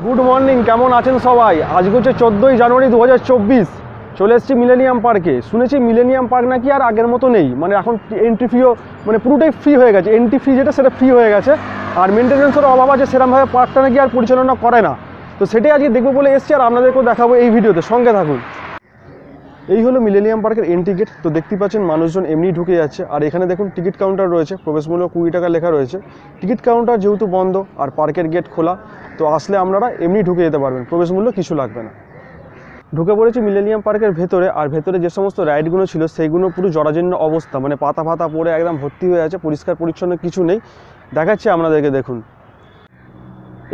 Good morning, কেমন আছেন সবাই? আজকে হচ্ছে 14ই জানুয়ারি 2024। চলে এসেছি মিলেনিয়াম পার্কে। শুনেছি মিলেনিয়াম পার্ক নাকি আর আগের মতো নেই, মানে এখন এন্ট্রি ফিও মানে পুরোটাই ফ্রি হয়ে গেছে। এন্ট্রি ফি যেটা সেটা ফ্রি হয়ে গেছে, আর মেনটেন্যান্সের অভাব আছে, সেরকমভাবে পার্কটা নাকি আর পরিচালনা করে না। তো সেটাই আজকে দেখবো বলে এসেছি, আর আপনাদেরকেও দেখাবো এই ভিডিওতে, সঙ্গে থাকুন। এই হলো মিলেনিয়াম পার্কের এন্ট্রি গেট। তো দেখতে পাচ্ছেন মানুষজন এমনি ঢুকে যাচ্ছে, আর এখানে দেখুন টিকিট কাউন্টার রয়েছে, প্রবেশ মূল্য 20 টাকা লেখা রয়েছে। টিকিট কাউন্টার যেহেতু বন্ধ আর পার্কের গেট খোলা, তো আসলে আপনারা এমনি ঢুকে যেতে পারবেন, প্রবেশ মূল্য কিছু লাগবে না। ঢুকে পড়েছি মিলেনিয়াম পার্কের ভেতরে, আর ভেতরে যে সমস্ত রাইডগুলো ছিল সেইগুলো পুরো জরাজীর্ণ অবস্থা, মানে পাতা ফাতা পড়ে একদম ভর্তি হয়ে আছে, পরিষ্কার পরিচ্ছন্ন কিছু নেই। দেখাচ্ছি আপনাদেরকে, দেখুন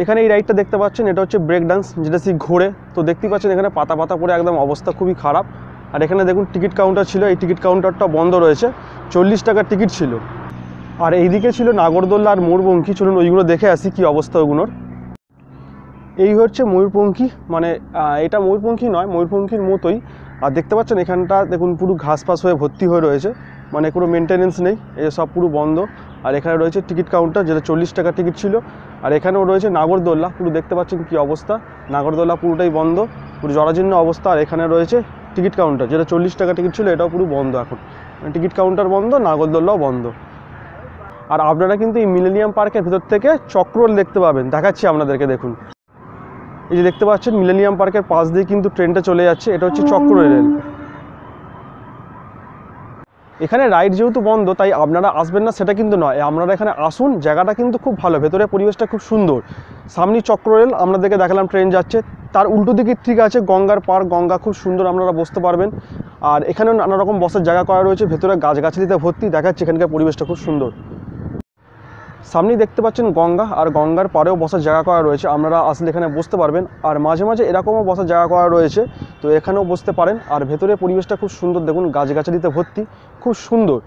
এখানে এই রাইডটা দেখতে পাচ্ছেন, এটা হচ্ছে ব্রেক ডান্স, যেটা সেই ঘোরে। তো দেখতে পাচ্ছেন এখানে পাতা পাতা পড়ে একদম অবস্থা খুবই খারাপ। আর এখানে দেখুন টিকিট কাউন্টার ছিল, এই টিকিট কাউন্টারটা বন্ধ রয়েছে, 40 টাকার টিকিট ছিল। আর এইদিকে ছিল নাগরদোল্লা আর ময়ূরপঙ্খী, চলুন ওইগুলো দেখে আসি কি অবস্থা ওগুলোর। এই হচ্ছে ময়ূরপঙ্খী, মানে এটা ময়ূরপঙ্খী নয়, ময়ূরপঙ্খীর মতোই। আর দেখতে পাচ্ছেন এখানটা দেখুন পুরো ঘাস ফাস হয়ে ভর্তি হয়ে রয়েছে, মানে কোনো মেনটেনেন্স নেই, এই সব পুরো বন্ধ। আর এখানে রয়েছে টিকিট কাউন্টার, যেটা 40 টাকা টিকিট ছিল। আর এখানেও রয়েছে নাগরদোল্লা, পুরো দেখতে পাচ্ছেন কি অবস্থা, নাগরদোল্লা পুরোটাই বন্ধ, পুরো জরাজীর্ণ অবস্থা। আর এখানে রয়েছে টিকিট কাউন্টার, যেটা 40 টাকা টিকিট ছিল, এটাও পুরো বন্ধ এখন, মানে টিকিট কাউন্টার বন্ধ, নাগরদোল্লাও বন্ধ। আর আপনারা কিন্তু এই মিলেনিয়াম পার্কের ভেতর থেকে চক্ররেল দেখতে পাবেন, দেখাচ্ছি আপনাদেরকে, দেখুন এই যে দেখতে পাচ্ছেন মিলেনিয়াম পার্কের পাশ দিয়ে কিন্তু ট্রেনটা চলে যাচ্ছে, এটা হচ্ছে চক্ররেল। এখানে রাইড যেহেতু বন্ধ তাই আপনারা আসবেন না সেটা কিন্তু নয়, আপনারা এখানে আসুন, জায়গাটা কিন্তু খুব ভালো, ভেতরে পরিবেশটা খুব সুন্দর। সামনে চক্ররেল আপনাদেরকে দেখালাম, ট্রেন যাচ্ছে, তার উল্টো দিকে ঠিক আছে গঙ্গার পার্ক, গঙ্গা খুব সুন্দর, আপনারা বসতে পারবেন। আর এখানেও নানা রকম বসার জায়গা করা রয়েছে, ভেতরে গাছগাছালিতে ভর্তি, দেখাচ্ছে এখানকার পরিবেশটা খুব সুন্দর। সামনেই দেখতে পাচ্ছেন গঙ্গা, আর গঙ্গার পাড়েও বসার জায়গা করা রয়েছে, আপনারা আসলে এখানে বসতে পারবেন। আর মাঝে মাঝে এরকমও বসার জায়গা করা রয়েছে, তো এখানেও বসতে পারেন। আর ভেতরে পরিবেশটা খুব সুন্দর, দেখুন গাছগাছালিতে ভর্তি, খুব সুন্দর।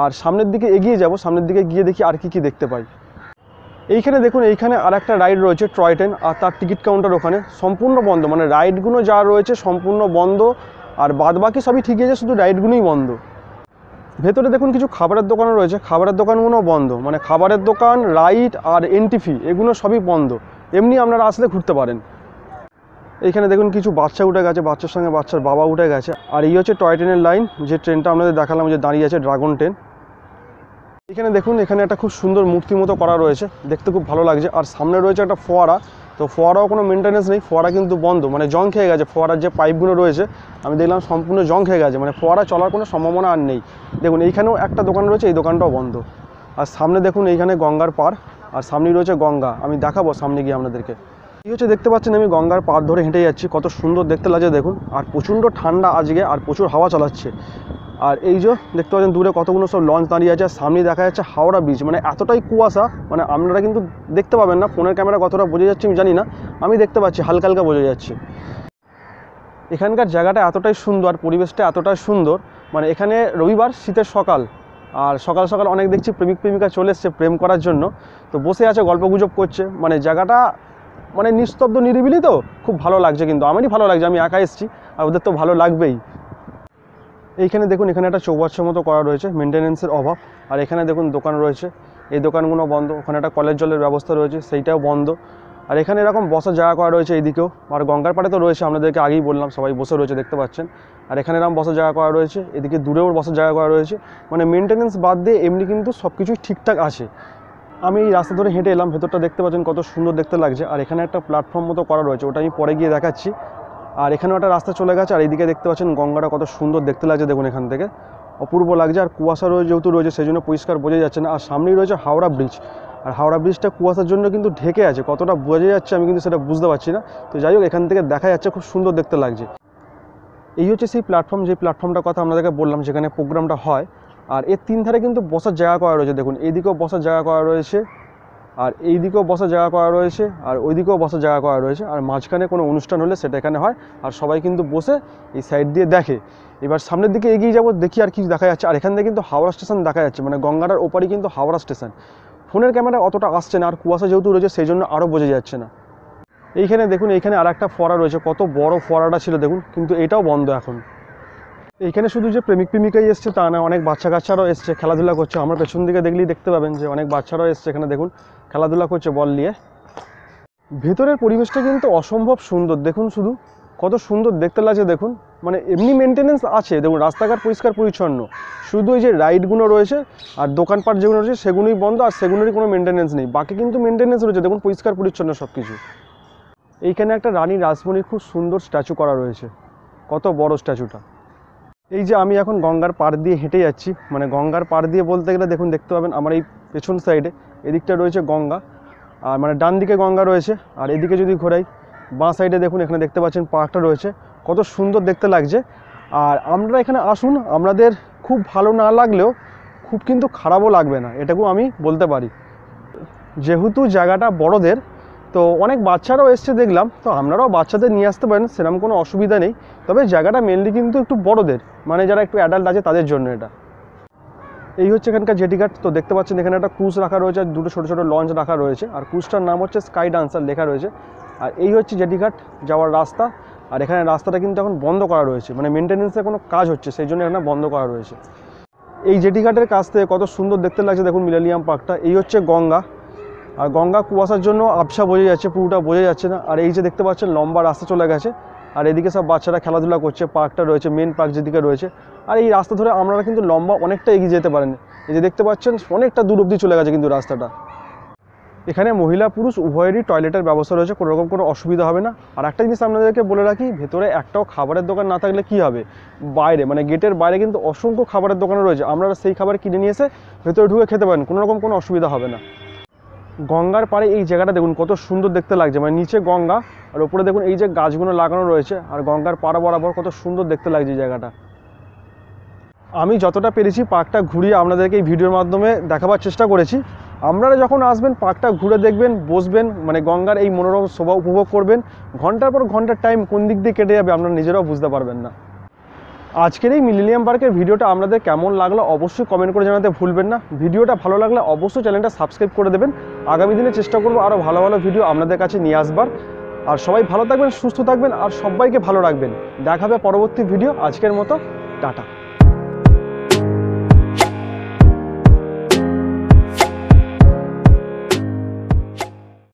আর সামনের দিকে এগিয়ে যাব, সামনের দিকে গিয়ে দেখি আর কি দেখতে পাই। এইখানে দেখুন, এইখানে আর একটা রাইড রয়েছে টয় ট্রেন, আর তার টিকিট কাউন্টার ওখানে সম্পূর্ণ বন্ধ, মানে রাইডগুলো যা রয়েছে সম্পূর্ণ বন্ধ, আর বাদ বাকি সবই ঠিকই আছে, শুধু রাইডগুলোই বন্ধ। ভেতরে দেখুন কিছু খাবারের দোকানও রয়েছে, খাবারের দোকানগুলো বন্ধ, মানে খাবারের দোকান, রাইড আর এন্ট্রি ফি এগুলো সবই বন্ধ। এমনি আপনারা আসলে ঘুরতে পারেন। এইখানে দেখুন কিছু বাচ্চা উঠে গেছে, বাচ্চার সঙ্গে বাচ্চার বাবা উঠে গেছে। আর এই হচ্ছে টয় ট্রেনের লাইন, যে ট্রেনটা আপনাদের দেখালাম যে দাঁড়িয়ে আছে, ড্রাগন ট্রেন। এখানে দেখুন এখানে একটা খুব সুন্দর মূর্তি মতো করা রয়েছে, দেখতে খুব ভালো লাগছে। আর সামনে রয়েছে একটা ফোয়ারা, তো ফোয়ারাও কোনো মেনটেন্যান্স নেই, ফোয়ারা কিন্তু বন্ধ, মানে জং খেয়ে গেছে, ফোয়ারার যে পাইপগুলো রয়েছে আমি দেখলাম সম্পূর্ণ জং খেয়ে গেছে, মানে ফোয়ারা চলার কোনো সম্ভাবনা আর নেই। দেখুন এইখানেও একটা দোকান রয়েছে, এই দোকানটাও বন্ধ। আর সামনে দেখুন এইখানে গঙ্গার পার, আর সামনেই রয়েছে গঙ্গা, আমি দেখাবো সামনে গিয়ে আপনাদেরকে। এই হচ্ছে দেখতে পাচ্ছেন আমি গঙ্গার পার ধরে হেঁটে যাচ্ছি, কত সুন্দর দেখতে লাগছে দেখুন। আর প্রচণ্ড ঠান্ডা আজকে, আর প্রচুর হাওয়া চালাচ্ছে। আর এই যে দেখতে পাচ্ছেন দূরে কতগুলো সব লঞ্চ দাঁড়িয়ে আছে, আর সামনে দেখা যাচ্ছে হাওড়া ব্রিজ, মানে এতটাই কুয়াশা, মানে আপনারা কিন্তু দেখতে পাবেন না, ফোনের ক্যামেরা কতটা বোঝা যাচ্ছে আমি জানি না, আমি দেখতে পাচ্ছি হালকা হালকা বোঝা যাচ্ছে। এখানকার জায়গাটা এতটাই সুন্দর, পরিবেশটা এতটাই সুন্দর, মানে এখানে রবিবার শীতের সকাল, আর সকাল সকাল অনেক দেখছি প্রেমিক প্রেমিকা চলে এসছে প্রেম করার জন্য, তো বসে আছে গল্প গুজব করছে, মানে জায়গাটা মানে নিস্তব্ধ নিরিবিলি, তো খুব ভালো লাগছে, কিন্তু আমারই ভালো লাগছে, আমি একা এসেছি আর ওদের তো ভালো লাগবেই। এইখানে দেখুন এখানে একটা চৌবাচ্চার মতো করা রয়েছে, মেনটেন্যান্সের অভাব। আর এখানে দেখুন দোকান রয়েছে, এই দোকানগুলো বন্ধ, ওখানে একটা কলের জলের ব্যবস্থা রয়েছে, সেইটাও বন্ধ। আর এখানে এরকম বসার জায়গা করা রয়েছে এইদিকেও, আর গঙ্গার পাড়ে তো রয়েছে, আপনাদেরকে আগেই বললাম, সবাই বসে রয়েছে দেখতে পাচ্ছেন। আর এখানে এরকম বসার জায়গা করা রয়েছে, এদিকে দূরেও বসার জায়গা করা রয়েছে, মানে মেনটেন্যান্স বাদ দিয়ে এমনি কিন্তু সব কিছুই ঠিকঠাক আছে। আমি এই রাস্তা ধরে হেঁটে এলাম, ভেতরটা দেখতে পাচ্ছেন কত সুন্দর দেখতে লাগছে। আর এখানে একটা প্ল্যাটফর্ম মতো করা রয়েছে, ওটা আমি পরে গিয়ে দেখাচ্ছি। আর এখানেও একটা রাস্তা চলে গেছে, আর এইদিকে দেখতে পাচ্ছেন গঙ্গাটা কত সুন্দর দেখতে লাগছে, দেখুন এখান থেকে অপূর্ব লাগছে। আর কুয়াশা যেহেতু রয়েছে সেই জন্য পরিষ্কার বোঝা যাচ্ছে না। আর সামনেই রয়েছে হাওড়া ব্রিজ, আর হাওড়া ব্রিজটা কুয়াশার জন্য কিন্তু ঢেকে আছে, কতটা বোঝা যাচ্ছে আমি কিন্তু সেটা বুঝতে পারছি না। তো যাই হোক, এখান থেকে দেখা যাচ্ছে খুব সুন্দর দেখতে লাগছে। এই হচ্ছে সেই প্ল্যাটফর্ম, যে প্ল্যাটফর্মটার কথা আপনাদেরকে বললাম, যেখানে প্রোগ্রামটা হয়। আর এর তিন ধারে কিন্তু বসার জায়গা করা রয়েছে, দেখুন এইদিকেও বসার জায়গা করা রয়েছে, আর এই দিকেও বসার জায়গা করা রয়েছে, আর ওই দিকেও বসার জায়গা করা রয়েছে। আর মাঝখানে কোনো অনুষ্ঠান হলে সেটা এখানে হয়, আর সবাই কিন্তু বসে এই সাইড দিয়ে দেখে। এবার সামনের দিকে এগিয়ে যাব, দেখি আর কি দেখা যাচ্ছে। আর এখান থেকে কিন্তু হাওড়া স্টেশন দেখা যাচ্ছে, মানে গঙ্গাটার ওপারই কিন্তু হাওড়া স্টেশন। ফোনের ক্যামেরা অতটা আসছে না, আর কুয়াশা যেহেতু রয়েছে সেই জন্য আরও বোঝা যাচ্ছে না। এইখানে দেখুন এইখানে আর একটা ফোয়ারা রয়েছে, কত বড় ফোয়ারাটা ছিল দেখুন, কিন্তু এটাও বন্ধ এখন। এইখানে শুধু যে প্রেমিক প্রেমিকাই এসছে তা না, অনেক বাচ্চা কাচ্চারাও এসছে, খেলাধুলা করছে। আমার পেছন দিকে দেখলেই দেখতে পাবেন যে অনেক বাচ্চারাও এসছে, এখানে দেখুন খেলাধুলা করছে বল নিয়ে। ভেতরের পরিবেশটা কিন্তু অসম্ভব সুন্দর, দেখুন শুধু কত সুন্দর দেখতে লাগছে দেখুন। মানে এমনি মেনটেনেন্স আছে দেখুন, রাস্তাঘাট পরিষ্কার পরিচ্ছন্ন, শুধু ওই যে রাইডগুলো রয়েছে আর দোকানপাট যেগুলো রয়েছে সেগুলোই বন্ধ, আর সেগুলোরই কোনো মেনটেনেন্স নেই। বাকি কিন্তু মেনটেনেন্স রয়েছে দেখুন, পরিষ্কার পরিচ্ছন্ন সব কিছু। এইখানে একটা রানী রাসমণির খুব সুন্দর স্ট্যাচু করা রয়েছে, কত বড় স্ট্যাচুটা। এই যে আমি এখন গঙ্গার পাড় দিয়ে হেঁটে যাচ্ছি, মানে গঙ্গার পাড় দিয়ে বলতে গেলে দেখুন দেখতে পাবেন আমার এই পেছন সাইডে এদিকটা রয়েছে গঙ্গা, আর মানে ডান দিকে গঙ্গা রয়েছে, আর এদিকে যদি ঘোরাই বাঁ সাইডে দেখুন এখানে দেখতে পাচ্ছেন পার্কটা রয়েছে, কত সুন্দর দেখতে লাগছে। আর আপনারা এখানে আসুন, আপনাদের খুব ভালো না লাগলেও খুব কিন্তু খারাপও লাগবে না, এটাকেও আমি বলতে পারি। যেহেতু জায়গাটা বড়দের, তো অনেক বাচ্চারাও এসছে দেখলাম, তো আপনারাও বাচ্চাদের নিয়ে আসতে পারেন, সেরকম কোনো অসুবিধা নেই। তবে জায়গাটা মেনলি কিন্তু একটু বড়দের, মানে যারা একটু অ্যাডাল্ট আছে তাদের জন্য এটা। এই হচ্ছে এখানকার জেটিঘাট। তো দেখতে পাচ্ছেন এখানে একটা ক্রুজ রাখা রয়েছে, আর দুটো ছোটো ছোটো লঞ্চ রাখা রয়েছে, আর ক্রুজটার নাম হচ্ছে স্কাই ডান্সার লেখা রয়েছে। আর এই হচ্ছে জেটিঘাট যাওয়ার রাস্তা। আর এখানে রাস্তাটা কিন্তু এখন বন্ধ করা রয়েছে, মানে মেনটেন্যান্সের কোনো কাজ হচ্ছে সেই জন্য এখানে বন্ধ করা রয়েছে। এই জেটিঘাটের কাছ থেকে কত সুন্দর দেখতে লাগছে দেখুন মিলেনিয়াম পার্কটা। এই হচ্ছে গঙ্গা, আর গঙ্গা কুয়াশার জন্য আবছা বোঝা যাচ্ছে, পুরোটা বোঝা যাচ্ছে না। আর এই যে দেখতে পাচ্ছেন লম্বা রাস্তা চলে গেছে, আর এদিকে সব বাচ্চারা খেলাধুলা করছে, পার্কটা রয়েছে, মেন পার্ক যেদিকে রয়েছে। আর এই রাস্তা ধরে আপনারা কিন্তু লম্বা অনেকটা এগিয়ে যেতে পারেন, এই যে দেখতে পাচ্ছেন অনেকটা দূর অবধি চলে গেছে কিন্তু রাস্তাটা। এখানে মহিলা পুরুষ উভয়েরই টয়লেটের ব্যবস্থা রয়েছে, কোনো রকম কোনো অসুবিধা হবে না। আর একটা জিনিস আপনাদেরকে বলে রাখি, ভেতরে একটাও খাবারের দোকান না থাকলে কি হবে, বাইরে মানে গেটের বাইরে কিন্তু অসংখ্য খাবারের দোকান রয়েছে, আপনারা সেই খাবার কিনে নিয়ে এসে ভেতরে ঢুকে খেতে পারেন, কোনো রকম কোনো অসুবিধা হবে না। গঙ্গার পাড়ে এই জায়গাটা দেখুন কত সুন্দর দেখতে লাগছে, মানে নিচে গঙ্গা আর ওপরে দেখুন এই যে গাছগুলো লাগানো রয়েছে, আর গঙ্গার পাড়া বরাবর কত সুন্দর দেখতে লাগছে এই জায়গাটা। আমি যতটা পেরেছি পার্কটা ঘুরিয়ে আপনাদেরকে এই ভিডিওর মাধ্যমে দেখাবার চেষ্টা করেছি। আপনারা যখন আসবেন পার্কটা ঘুরে দেখবেন, বসবেন, মানে গঙ্গার এই মনোরম শোভা উপভোগ করবেন। ঘন্টার পর ঘন্টার টাইম কোন দিক দিয়ে কেটে যাবে আপনারা নিজেরাও বুঝতে পারবেন না। আজকের এই মিলেনিয়াম পার্কের ভিডিওটা আপনাদের কেমন লাগলো অবশ্যই কমেন্ট করে জানাতে ভুলবেন না। ভিডিওটা ভালো লাগলে অবশ্যই চ্যানেলটা সাবস্ক্রাইব করে দেবেন। আগামী দিনে চেষ্টা করবো আরও ভালো ভালো ভিডিও আপনাদের কাছে নিয়ে আসবার। আর সবাই ভালো থাকবেন, সুস্থ থাকবেন, আর সবাইকে ভালো রাখবেন। দেখা হবে পরবর্তী ভিডিও। আজকের মতো টাটা।